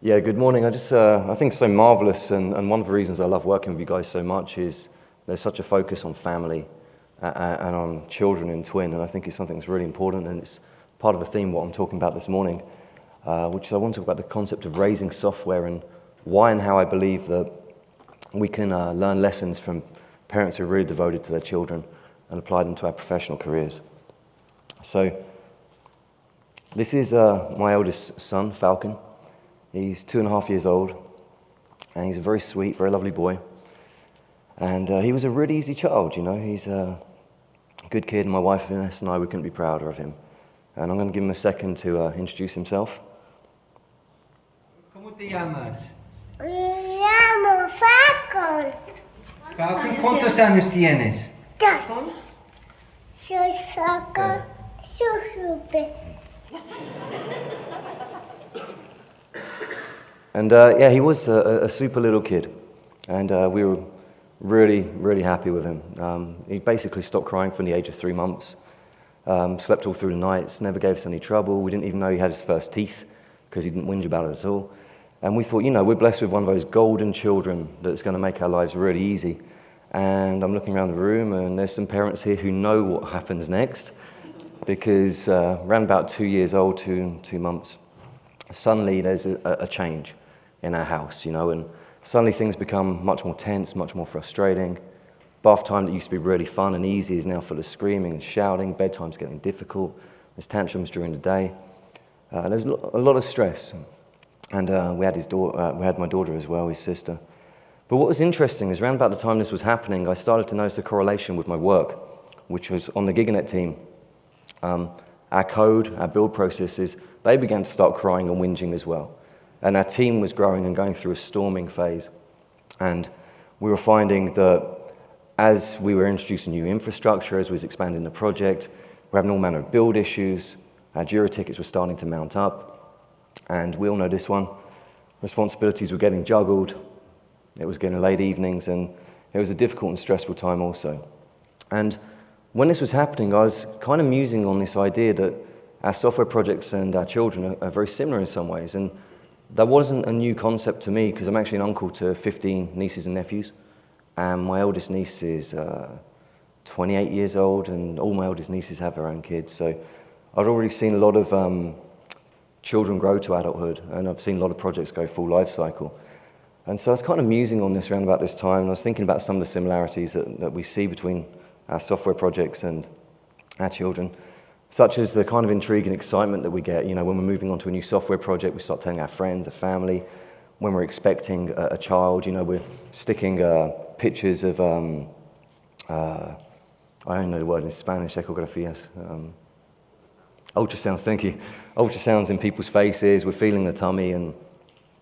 Yeah, good morning. I think it's so marvelous, and one of the reasons I love working with you guys so much is there's such a focus on family and on children in Twin, and I think it's something that's really important, and it's part of the theme what I'm talking about this morning, which I want to talk about the concept of raising software and why and how I believe that we can learn lessons from parents who are really devoted to their children and apply them to our professional careers. So, this is my eldest son, Falcon. He's 2.5 years old, and he's a very sweet, very lovely boy. And he was a really easy child, you know. He's a good kid, and my wife Vanessa and I, we couldn't be prouder of him. And I'm going to give him a second to introduce himself. ¿Cómo te llamas? Me llamo Falcon. Falcon, ¿cuántos años tienes? 2. Soy Falcon. Susupe. And yeah, he was a super little kid, and we were really, really happy with him. He basically stopped crying from the age of 3 months, slept all through the nights, never gave us any trouble. We didn't even know he had his first teeth because he didn't whinge about it at all. And we thought, you know, we're blessed with one of those golden children that's going to make our lives really easy. And I'm looking around the room, and there's some parents here who know what happens next, because around about 2 years old, 2 months, suddenly there's a change in our house, you know, and suddenly things become much more tense, much more frustrating. Bath time that used to be really fun and easy is now full of screaming and shouting. Bedtime's getting difficult. There's tantrums during the day. There's a lot of stress. And we had my daughter as well, his sister. But what was interesting is around about the time this was happening, I started to notice a correlation with my work, which was on the GigaNet team. Our code, our build processes, they began to start crying and whinging as well. And our team was growing and going through a storming phase. And we were finding that as we were introducing new infrastructure, as we was expanding the project, we're having all manner of build issues. Our Jira tickets were starting to mount up. And we all know this one. Responsibilities were getting juggled. It was getting late evenings, and it was a difficult and stressful time also. And when this was happening, I was kind of musing on this idea that our software projects and our children are very similar in some ways. And that wasn't a new concept to me, because I'm actually an uncle to 15 nieces and nephews. And my eldest niece is 28 years old, and all my eldest nieces have their own kids. So I'd already seen a lot of children grow to adulthood, and I've seen a lot of projects go full life cycle. And so I was kind of musing on this around about this time, and I was thinking about some of the similarities that we see between our software projects and our children, such as the kind of intrigue and excitement that we get, you know, when we're moving on to a new software project. We start telling our friends, our family. When we're expecting a child, you know, we're sticking pictures of, I don't know the word in Spanish, ecografías, ultrasounds, thank you. Ultrasounds in people's faces, we're feeling the tummy, and,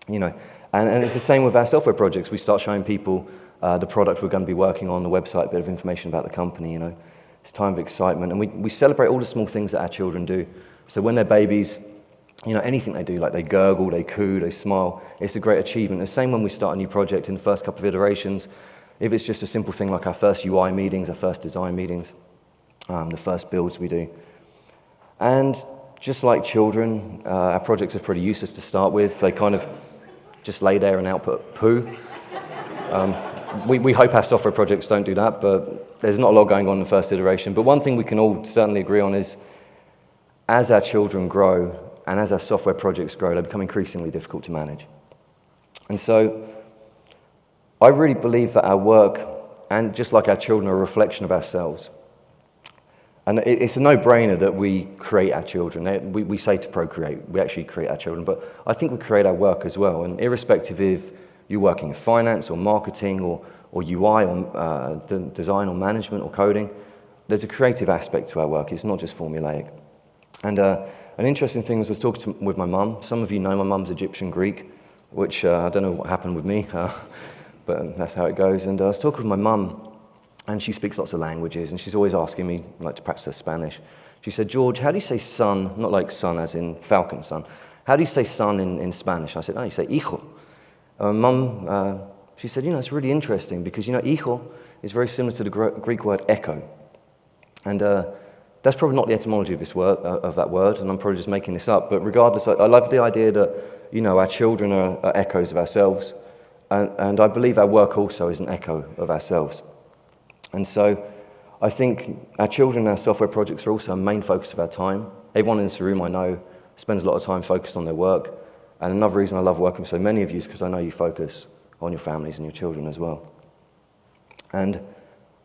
you know, and it's the same with our software projects. We start showing people the product we're going to be working on, the website, a bit of information about the company, you know. It's time of excitement, and we celebrate all the small things that our children do. So when they're babies, you know, anything they do, like they gurgle, they coo, they smile, it's a great achievement. The same when we start a new project in the first couple of iterations. If it's just a simple thing like our first UI meetings, our first design meetings, the first builds we do. And just like children, our projects are pretty useless to start with. They kind of just lay there and output poo. We hope our software projects don't do that, but there's not a lot going on in the first iteration. But one thing we can all certainly agree on is, as our children grow and as our software projects grow, they become increasingly difficult to manage. And so I really believe that our work, and just like our children, are a reflection of ourselves. And it's a no-brainer that we create our children. We say to procreate, we actually create our children, but I think we create our work as well. And irrespective if you're working in finance or marketing or UI or design or management or coding, there's a creative aspect to our work. It's not just formulaic. And an interesting thing was I was talking with my mum. Some of you know my mum's Egyptian Greek, which I don't know what happened with me, but that's how it goes. And I was talking with my mum, and she speaks lots of languages, and she's always asking me like to practice her Spanish. She said, "George, how do you say son?" Not like son as in Falcon son. "How do you say son in Spanish?" I said, "Oh, you say hijo." Mum, she said, "You know, it's really interesting because, you know, hijo is very similar to the Greek word echo. And That's probably not the etymology of this word, of that word, and I'm probably just making this up. But regardless, I love the idea that, you know, our children are echoes of ourselves, and I believe our work also is an echo of ourselves. And so I think our children and our software projects are also a main focus of our time. Everyone in this room I know spends a lot of time focused on their work, and another reason I love working with so many of you is because I know you focus on your families and your children as well. And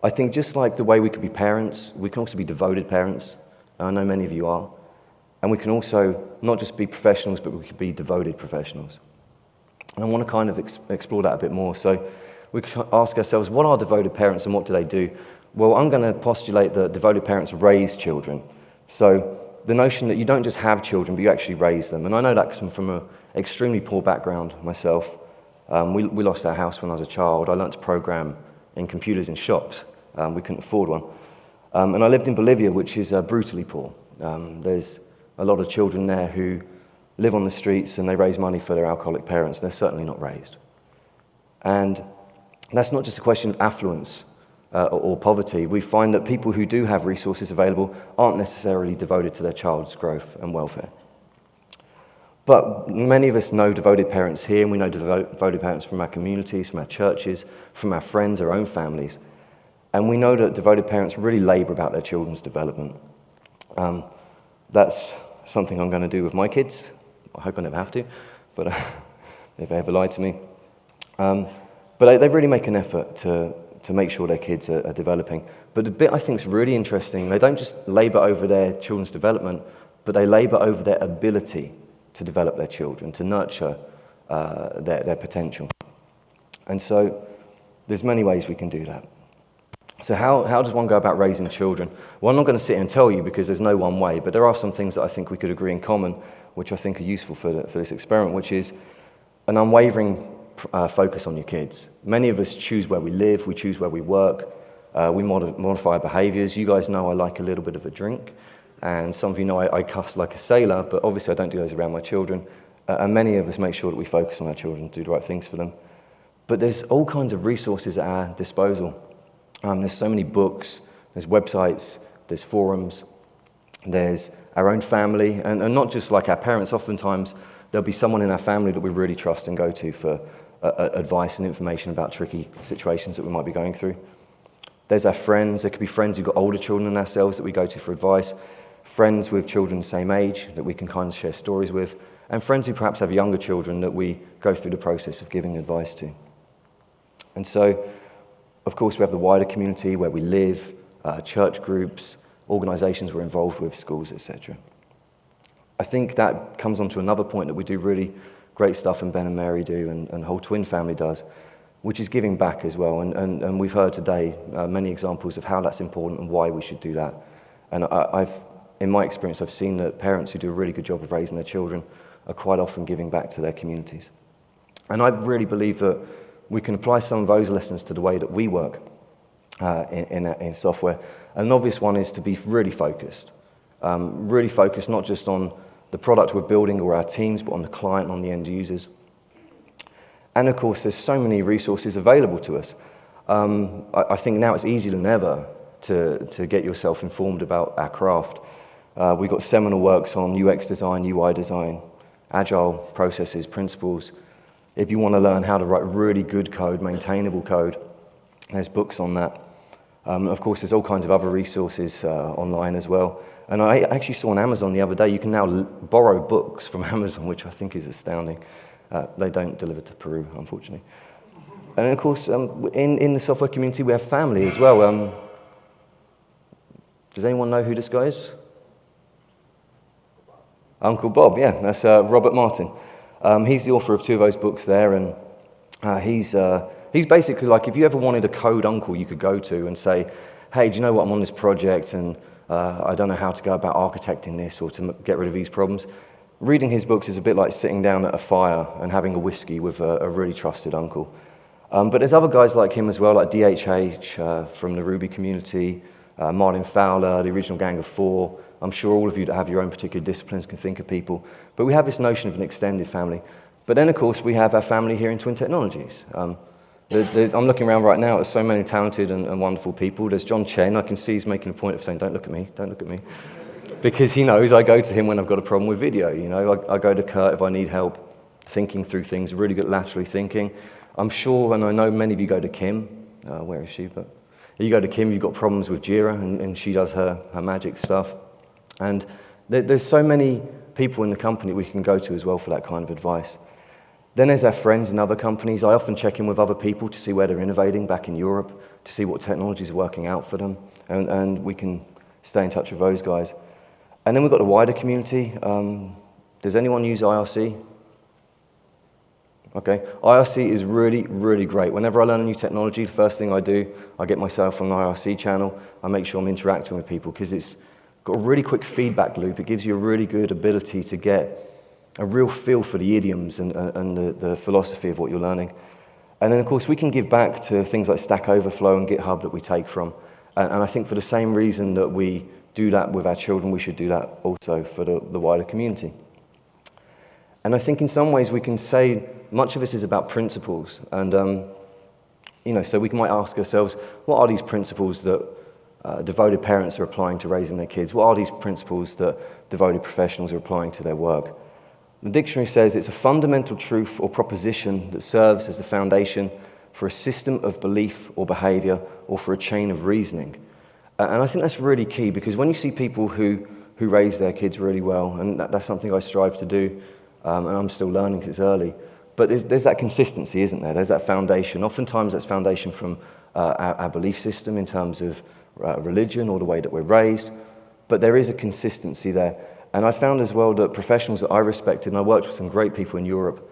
I think just like the way we could be parents, we can also be devoted parents. I know many of you are. And we can also not just be professionals, but we could be devoted professionals. And I want to kind of explore that a bit more. So we can ask ourselves, what are devoted parents and what do they do? Well, I'm going to postulate that devoted parents raise children. So the notion that you don't just have children, but you actually raise them. And I know that because I'm from an extremely poor background myself. We lost our house when I was a child. I learned to program in computers in shops. We couldn't afford one. And I lived in Bolivia, which is brutally poor. There's a lot of children there who live on the streets and they raise money for their alcoholic parents. They're certainly not raised. And that's not just a question of affluence or poverty. We find that people who do have resources available aren't necessarily devoted to their child's growth and welfare. But many of us know devoted parents here, and we know devoted parents from our communities, from our churches, from our friends, our own families. And we know that devoted parents really labour about their children's development. That's something I'm going to do with my kids. I hope I never have to, but if they ever lie to me. But they really make an effort to make sure their kids are developing. But the bit I think is really interesting, they don't just labour over their children's development, but they labour over their ability to develop their children, to nurture their potential. And so there's many ways we can do that. So how does one go about raising children? Well, I'm not going to sit here and tell you because there's no one way, but there are some things that I think we could agree in common, which I think are useful for this experiment, which is an unwavering focus on your kids. Many of us choose where we live, we choose where we work, we modify our behaviours. You guys know I like a little bit of a drink, and some of you know I cuss like a sailor, but obviously I don't do those around my children. And many of us make sure that we focus on our children, do the right things for them. But there's all kinds of resources at our disposal. There's so many books, there's websites, there's forums, there's our own family, and not just like our parents. Oftentimes there'll be someone in our family that we really trust and go to for advice and information about tricky situations that we might be going through. There's our friends. There could be friends who've got older children than ourselves that we go to for advice, friends with children the same age that we can kind of share stories with, and friends who perhaps have younger children that we go through the process of giving advice to. And so, of course, we have the wider community where we live, church groups, organisations we're involved with, schools, etc. I think that comes on to another point that we do really great stuff, and Ben and Mary do, and the whole Twin family does, which is giving back as well. And we've heard today many examples of how that's important and why we should do that. And in my experience, I've seen that parents who do a really good job of raising their children are quite often giving back to their communities. And I really believe that we can apply some of those lessons to the way that we work in software. And an obvious one is to be really focused not just on the product we're building or our teams, but on the client, on the end users. And of course, there's so many resources available to us. I think now it's easier than ever to get yourself informed about our craft. We've got seminal works on UX design, UI design, agile processes, principles. If you want to learn how to write really good code, maintainable code, there's books on that. Of course, there's all kinds of other resources online as well. And I actually saw on Amazon the other day, you can now borrow books from Amazon, which I think is astounding. They don't deliver to Peru, unfortunately. And of course, in the software community, we have family as well. Does anyone know who this guy is? Uncle Bob, yeah, that's Robert Martin. He's the author of 2 of those books there, and he's basically like, if you ever wanted a code uncle you could go to and say, hey, do you know what, I'm on this project, and I don't know how to go about architecting this or to get rid of these problems. Reading his books is a bit like sitting down at a fire and having a whiskey with a really trusted uncle. But there's other guys like him as well, like DHH from the Ruby community, Martin Fowler, the original Gang of 4. I'm sure all of you that have your own particular disciplines can think of people. But we have this notion of an extended family. But then, of course, we have our family here in Twin Technologies. I'm looking around right now at so many talented and wonderful people. There's John Chen. I can see he's making a point of saying, don't look at me, don't look at me. Because he knows I go to him when I've got a problem with video. You know, I go to Kurt if I need help thinking through things, really good laterally thinking. I'm sure, and I know many of you go to Kim. Where is she? But you go to Kim, you've got problems with Jira, and she does her magic stuff. And there's so many people in the company we can go to as well for that kind of advice. Then there's our friends in other companies. I often check in with other people to see where they're innovating back in Europe, to see what technologies are working out for them, and we can stay in touch with those guys. And then we've got the wider community. Does anyone use IRC? Okay, IRC is really, really great. Whenever I learn a new technology, the first thing I do, I get myself on an IRC channel. I make sure I'm interacting with people because it's got a really quick feedback loop. It gives you a really good ability to get a real feel for the idioms and the philosophy of what you're learning. And then, of course, we can give back to things like Stack Overflow and GitHub that we take from. And I think for the same reason that we do that with our children, we should do that also for the wider community. And I think in some ways we can say much of this is about principles. And, you know, so we might ask ourselves, what are these principles that devoted parents are applying to raising their kids? What are these principles that devoted professionals are applying to their work? The dictionary says it's a fundamental truth or proposition that serves as the foundation for a system of belief or behavior or for a chain of reasoning. And I think that's really key because when you see people who raise their kids really well, and that's something I strive to do, and I'm still learning because it's early, but there's that consistency, isn't there? There's that foundation. Oftentimes that's foundation from our belief system in terms of religion or the way that we're raised, but there is a consistency there. And I found as well that professionals that I respected, and I worked with some great people in Europe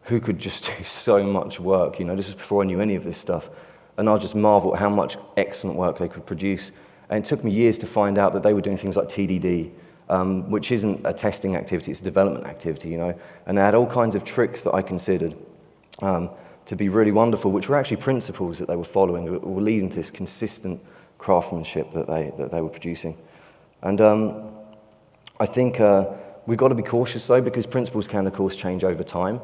who could just do so much work. You know, this was before I knew any of this stuff. And I just marveled at how much excellent work they could produce. And it took me years to find out that they were doing things like TDD, which isn't a testing activity, it's a development activity, you know. And they had all kinds of tricks that I considered to be really wonderful, which were actually principles that they were following, that were leading to this consistent craftsmanship that they were producing. And I think we've got to be cautious, though, because principles can, of course, change over time.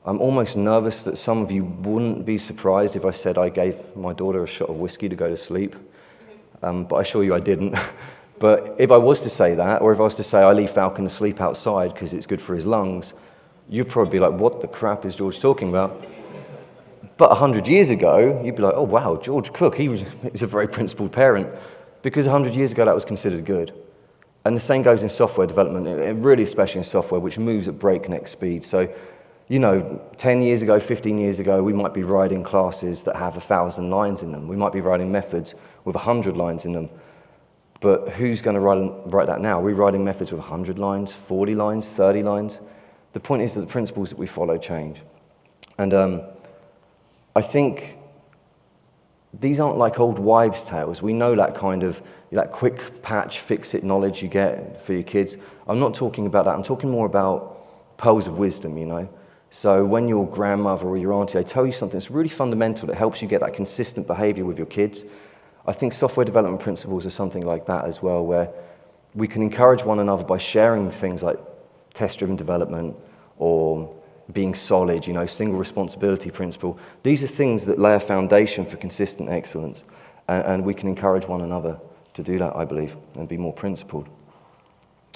I'm almost nervous that some of you wouldn't be surprised if I said I gave my daughter a shot of whiskey to go to sleep, but I assure you I didn't. But if I was to say that, or if I was to say I leave Falcon to sleep outside because it's good for his lungs, you'd probably be like, what the crap is George talking about? But 100 years ago, you'd be like, oh, wow, George Cook, he's a very principled parent, because 100 years ago that was considered good. And the same goes in software development, really especially in software, which moves at breakneck speed. So, you know, 10 years ago, 15 years ago, we might be writing classes that have 1,000 lines in them. We might be writing methods with 100 lines in them. But who's going to write that now? Are we writing methods with 100 lines, 40 lines, 30 lines? The point is that the principles that we follow change. And I think these aren't like old wives' tales. We know that kind of, that quick patch, fix-it knowledge you get for your kids. I'm not talking about that. I'm talking more about pearls of wisdom, you know. So when your grandmother or your auntie, they tell you something that's really fundamental that helps you get that consistent behavior with your kids. I think software development principles are something like that as well, where we can encourage one another by sharing things like test-driven development or being solid, you know, single responsibility principle. These are things that lay a foundation for consistent excellence, and we can encourage one another to do that, I believe, and be more principled.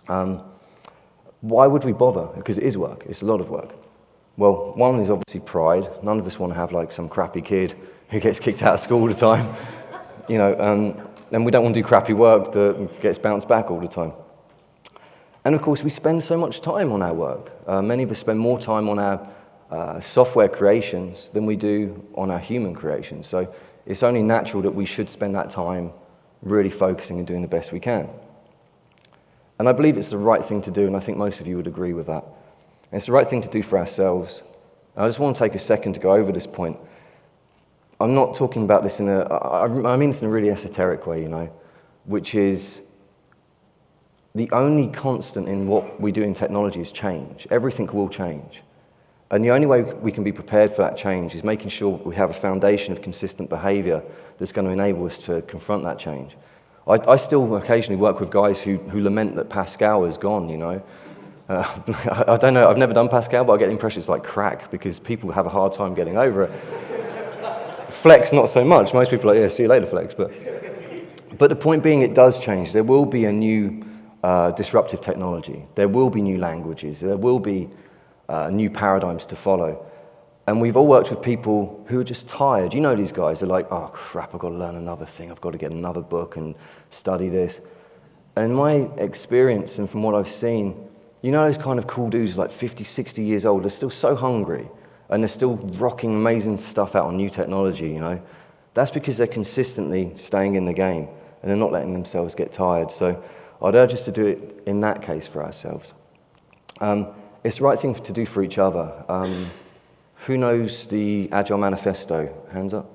Why would we bother? Because it is work. It's a lot of work. Well, one is obviously pride. None of us want to have like some crappy kid who gets kicked out of school all the time, you know, and we don't want to do crappy work that gets bounced back all the time. And of course, we spend so much time on our work. Many of us spend more time on our software creations than we do on our human creations. So it's only natural that we should spend that time really focusing and doing the best we can. And I believe it's the right thing to do, and I think most of you would agree with that. And it's the right thing to do for ourselves. And I just want to take a second to go over this point. I'm not talking about this I mean this in a really esoteric way, you know, which is the only constant in what we do in technology is change. Everything will change. And the only way we can be prepared for that change is making sure we have a foundation of consistent behavior that's going to enable us to confront that change. I still occasionally work with guys who lament that Pascal is gone, you know. I don't know, I've never done Pascal, but I get the impression it's like crack because people have a hard time getting over it. Flex, not so much. Most people are like, yeah, see you later, Flex. But the point being, it does change. There will be a new disruptive technology. There will be new languages. There will be new paradigms to follow. And we've all worked with people who are just tired. You know these guys are like, oh crap, I've got to learn another thing. I've got to get another book and study this. And in my experience and from what I've seen, you know those kind of cool dudes like 50, 60 years old, they're still so hungry and they're still rocking amazing stuff out on new technology, you know. That's because they're consistently staying in the game and they're not letting themselves get tired. So I'd urge us to do it in that case for ourselves. It's the right thing to do for each other. Who knows the Agile Manifesto? Hands up.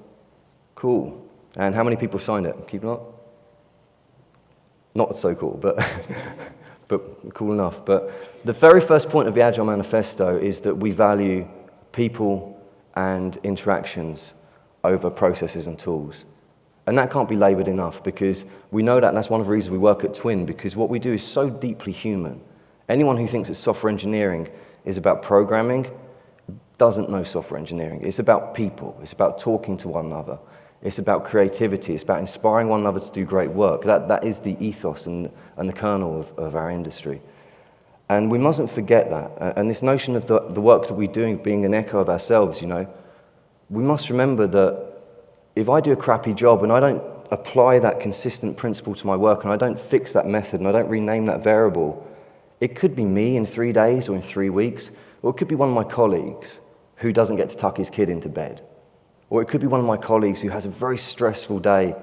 Cool. And how many people have signed it? Keep it up. Not so cool, but but cool enough. But the very first point of the Agile Manifesto is that we value people and interactions over processes and tools. And that can't be laboured enough because we know that, and that's one of the reasons we work at Twin, because what we do is so deeply human. Anyone who thinks that software engineering is about programming doesn't know software engineering. It's about people. It's about talking to one another. It's about creativity. It's about inspiring one another to do great work. That is the ethos and the kernel of our industry. And we mustn't forget that. And this notion of the work that we're doing being an echo of ourselves, you know, we must remember that if I do a crappy job and I don't apply that consistent principle to my work and I don't fix that method and I don't rename that variable, it could be me in 3 days or in 3 weeks, or it could be one of my colleagues who doesn't get to tuck his kid into bed. Or it could be one of my colleagues who has a very stressful day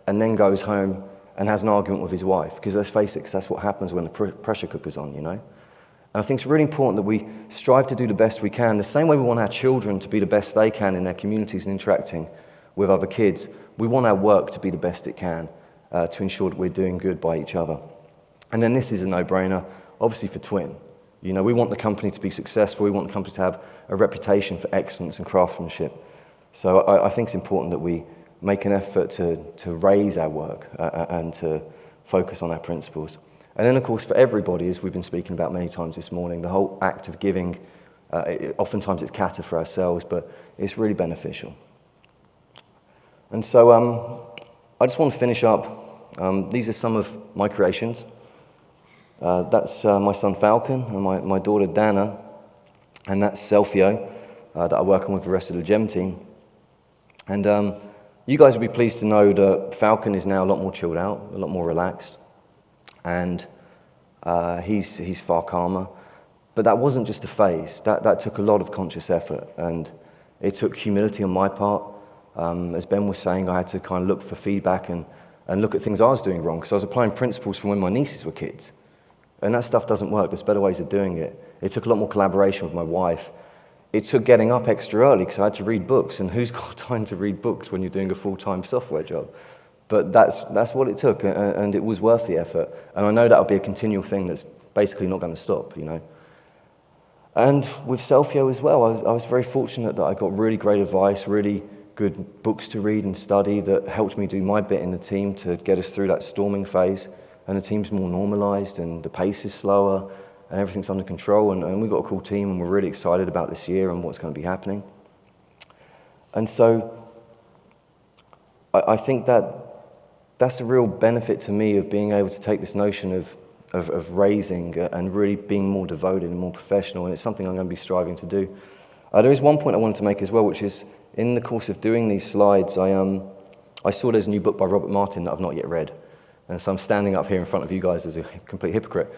and then goes home and has an argument with his wife. Because let's face it, 'cause that's what happens when the pressure cooker's on, you know? And I think it's really important that we strive to do the best we can. The same way we want our children to be the best they can in their communities and interacting with other kids, we want our work to be the best it can to ensure that we're doing good by each other. And then this is a no-brainer, obviously for Twin. You know, we want the company to be successful. We want the company to have a reputation for excellence and craftsmanship. So I think it's important that we make an effort to raise our work and to focus on our principles. And then, of course, for everybody, as we've been speaking about many times this morning, the whole act of giving, oftentimes it's kata for ourselves, but it's really beneficial. And so I just want to finish up. These are some of my creations. That's my son Falcon and my daughter Dana, and that's Selfio that I work on with the rest of the GEM team. And you guys will be pleased to know that Falcon is now a lot more chilled out, a lot more relaxed, and he's far calmer. But that wasn't just a phase. That took a lot of conscious effort, and it took humility on my part. As Ben was saying, I had to kind of look for feedback and look at things I was doing wrong, because I was applying principles from when my nieces were kids. And that stuff doesn't work. There's better ways of doing it. It took a lot more collaboration with my wife. It took getting up extra early because I had to read books, and who's got time to read books when you're doing a full-time software job? But that's what it took, and it was worth the effort. And I know that'll be a continual thing that's basically not going to stop, you know. And with Selfio as well, I was very fortunate that I got really great advice, really good books to read and study that helped me do my bit in the team to get us through that storming phase. And the team's more normalized, and the pace is slower, and everything's under control, and we've got a cool team, and we're really excited about this year and what's going to be happening. And so I think that's a real benefit to me of being able to take this notion of raising and really being more devoted and more professional, and it's something I'm going to be striving to do. There is one point I wanted to make as well, which is in the course of doing these slides, I saw there's a new book by Robert Martin that I've not yet read. And so I'm standing up here in front of you guys as a complete hypocrite.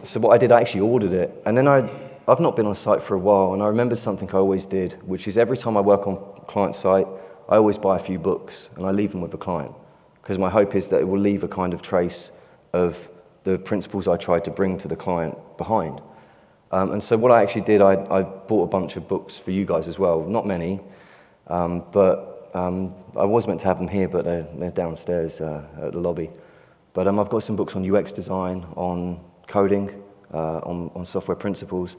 So what I did, I actually ordered it. And then I've not been on site for a while, and I remembered something I always did, which is every time I work on client site, I always buy a few books, and I leave them with the client. Because my hope is that it will leave a kind of trace of the principles I tried to bring to the client behind. And so what I actually did, I bought a bunch of books for you guys as well. Not many, but I was meant to have them here, but they're downstairs at the lobby. But I've got some books on UX design, on coding, on software principles,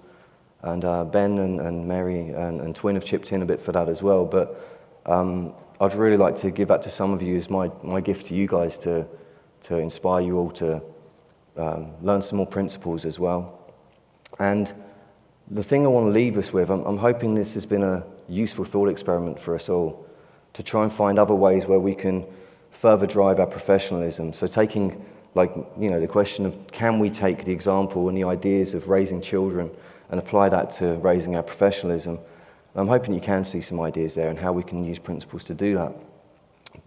and Ben and Mary and Twin have chipped in a bit for that as well. But I'd really like to give that to some of you as my gift to you guys to inspire you all to learn some more principles as well. And the thing I want to leave us with, I'm hoping this has been a useful thought experiment for us all. to try and find other ways where we can further drive our professionalism. So taking, like, the question of, can we take the example and the ideas of raising children and apply that to raising our professionalism? I'm hoping you can see some ideas there and how we can use principles to do that.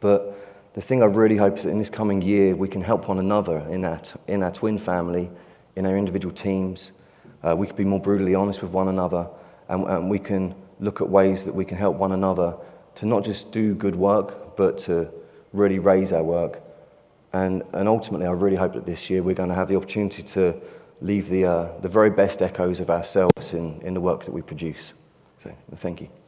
But the thing I really hope is that in this coming year we can help one another in our twin family, in our individual teams. We can be more brutally honest with one another, and we can look at ways that we can help one another to not just do good work, but to really raise our work. And ultimately, I really hope that this year we're going to have the opportunity to leave the very best echoes of ourselves in the work that we produce. So, thank you.